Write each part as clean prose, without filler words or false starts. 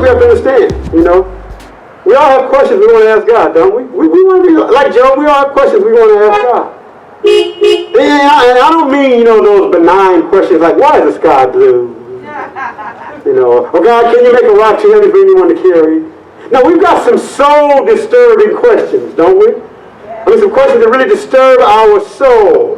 we have to understand, you know. We all have questions we want to ask God, don't we? We want to be like Job. We all have questions we want to ask God. And I don't mean, you know, those benign questions like, why is the sky blue? You know, or God, can you make a rock too heavy for anyone to carry? No, we've got some soul-disturbing questions, don't we? I mean, some questions that really disturb our soul.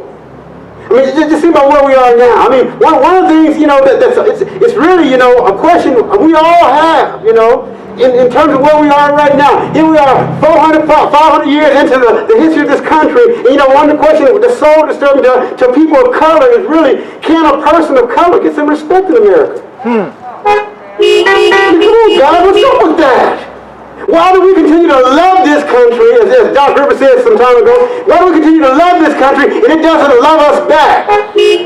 I mean, just think about where we are now. I mean, one of the things, you know, it's really, you know, a question we all have, you know, in terms of where we are right now. Here we are 500 years into the history of this country. And, you know, one of the questions that's soul disturbing to people of color is really, can a person of color get some respect in America? Come on, God, what's up with that? Why do we continue to love this country, as Doc Rivers said some time ago, why do we continue to love this country and it doesn't love us back? Here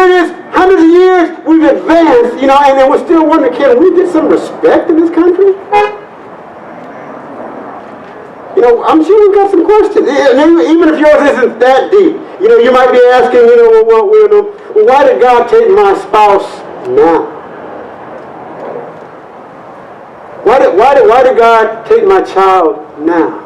it is, hundreds of years we've advanced, you know, and then we're still wondering, can we get some respect in this country? You know, I'm sure we've got some questions. Even if yours isn't that deep, you know, you might be asking, you know, well, why did God take my spouse now? Why did God take my child now?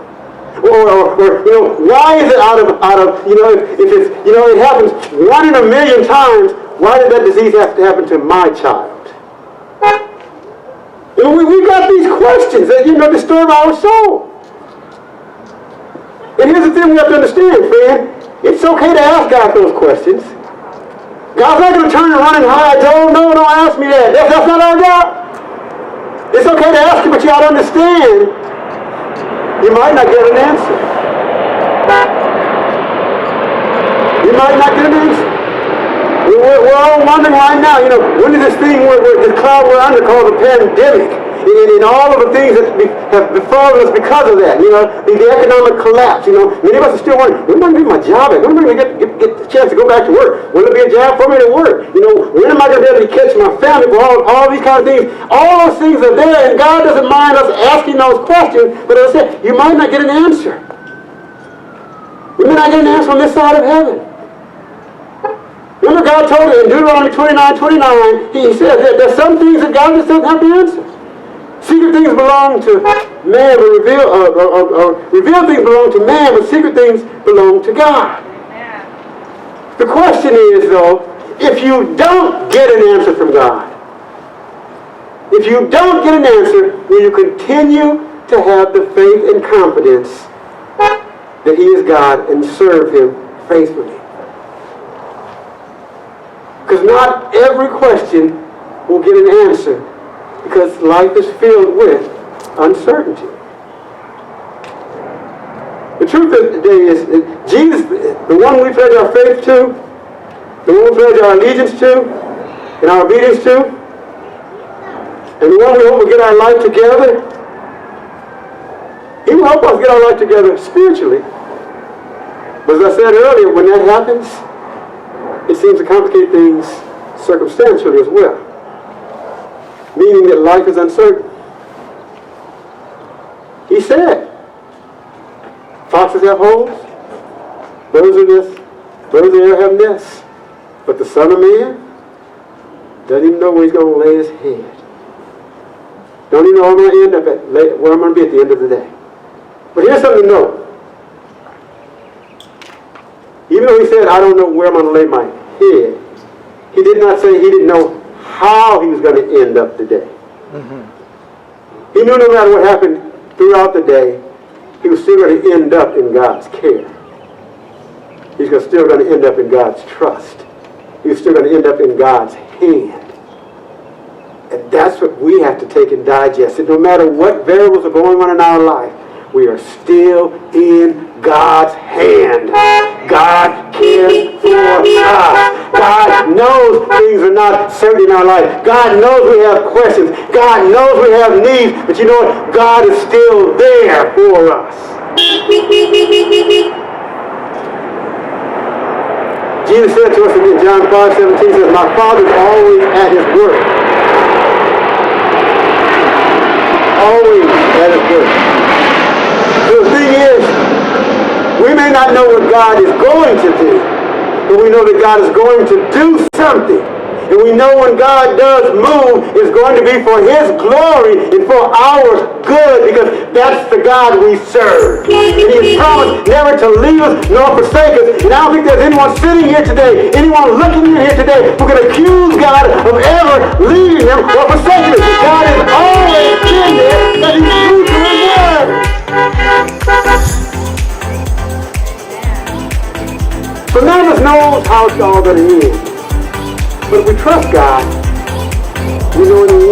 Or you know, why is it out of you know, if it's, you know, it happens 1 in a million times, why did that disease have to happen to my child? You know, we've got these questions that, you know, disturb our soul. And here's the thing we have to understand, friend. It's okay to ask God those questions. God's not going to turn and run and hide. Oh, no, don't ask me that. That's not our job. It's okay to ask you, but you ought to understand you might not get an answer. You might not get an answer. We're all wondering right now, you know, when is this thing, this cloud we're under called the pandemic? And all of the things that have befallen us because of that, you know, the economic collapse, you know, many of us are still wondering, when am I going to get my job back? When am I going to get the chance to go back to work? Will there be a job for me to work? You know, when am I going to be able to catch my family for all these kind of things? All those things are there, and God doesn't mind us asking those questions, but as I said, you might not get an answer. You may not get an answer on this side of heaven. Remember God told us in Deuteronomy 29:29, he said that there's some things that God just doesn't have to answer. Secret things belong to man, but revealed things belong to man, but secret things belong to God. Amen. The question is, though, if you don't get an answer from God, if you don't get an answer, will you continue to have the faith and confidence that He is God and serve Him faithfully? Because not every question will get an answer, because life is filled with uncertainty. The truth of the day is that Jesus, the one we pledge our faith to, the one we pledge our allegiance to, and our obedience to, and the one we hope will get our life together, He will help us get our life together spiritually. But as I said earlier, when that happens, it seems to complicate things circumstantially as well. Meaning that life is uncertain. He said, foxes have holes, birds of the air have nests, but the Son of Man doesn't even know where He's going to lay His head. Don't even know where I'm going to end up at, where I'm going to be at the end of the day. But here's something to know. Even though He said, I don't know where I'm going to lay my head, He did not say He didn't know how He was going to end up the day. Mm-hmm. He knew no matter what happened throughout the day, He was still going to end up in God's care. He's still going to end up in God's trust. He was still going to end up in God's hand. And that's what we have to take and digest. And no matter what variables are going on in our life, we are still in God's hand. God cares for us. God knows things are not certain in our life. God knows we have questions. God knows we have needs. But you know what? God is still there for us. Jesus said to us in John 5:17, says, my Father's always at His work. Always at His work. So the thing is, we may not know what God is going to do, but we know that God is going to do something. And we know when God does move, it's going to be for His glory and for our good, because that's the God we serve. And He's promised never to leave us nor forsake us. And I don't think there's anyone sitting here today, anyone looking in here today, who can accuse God of ever leaving them or forsaking them. God has always been there, but He's true to His word. So none of us knows how it's all going to end. But if we trust God, we know in the